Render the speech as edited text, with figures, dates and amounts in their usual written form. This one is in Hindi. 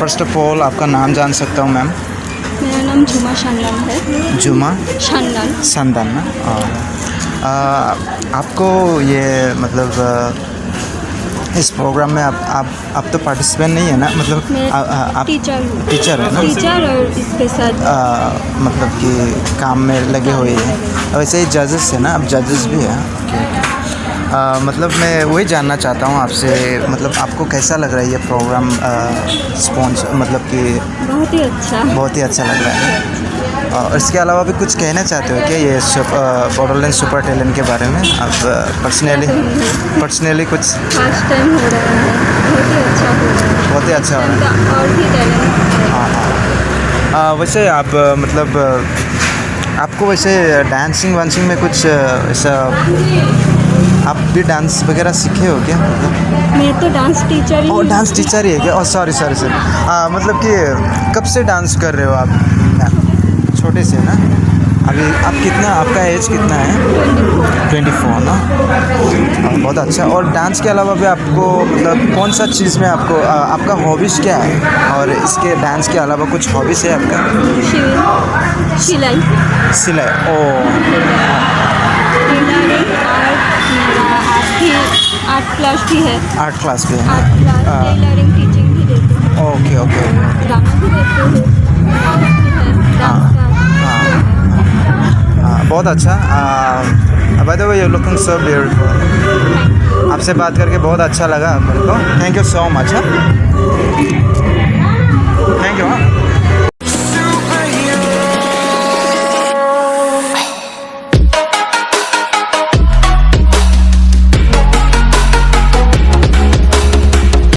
फर्स्ट ऑफ ऑल आपका नाम जान सकता हूँ मैम? मेरा नाम जुमा शानदान है। जुमा शानदान। संदान ना? आपको ये मतलब इस प्रोग्राम में आप तो पार्टिसिपेंट नहीं है ना? मतलब आप टीचर हूँ। टीचर है ना? टीचर और इसके साथ मतलब कि काम में लगे हुए हैं। वैसे ही जजेस है ना? आप जजेस भी हैं? मतलब मैं वही जानना चाहता हूँ आपसे, मतलब आपको कैसा लग रहा है ये प्रोग्राम स्पॉन्सर, मतलब कि बहुत ही अच्छा। बहुत ही अच्छा लग रहा है। और इसके अलावा भी कुछ कहना चाहते हो क्या ये बॉर्डरलैंड सुपर टैलेंट के बारे में? आप पर्सनली कुछ? फर्स्ट टाइम हो रहा है, बहुत ही अच्छा हो रहा है। बहुत ही अच्छा हो रहा है। और भी टैलेंट। हाँ। वैसे आप मतलब आपको वैसे डांसिंग वांसिंग में कुछ ऐसा, आप भी डांस वगैरह सीखे हो क्या? मैं तो डांस टीचर ही ओ, हूँ। डांस टीचर ही है क्या? Sorry sir. मतलब कि कब से डांस कर रहे हो आप? छोटे से ना? अभी आप कितना, आपका एज कितना है? 24 ना? बहुत अच्छा। और डांस के अलावा भी आपको मतलब कौन सा चीज़ में आपको आपका हॉबीज़ क्या है? और इसके डांस के अलावा कुछ हॉबीज़ है आपका? सिलाई। सिलाई। ओ, आर्ट क्लास भी है। आर्ट क्लास भी है? आर्ट क्लास, टेलरिंग टीचिंग भी देते हैं। Okay okay. ड्रामा भी देते हैं, डांस भी है, डांस का। बहुत अच्छा। By the way you looking so beautiful. आपसे बात करके बहुत अच्छा लगा मेरे को। Thank you so much.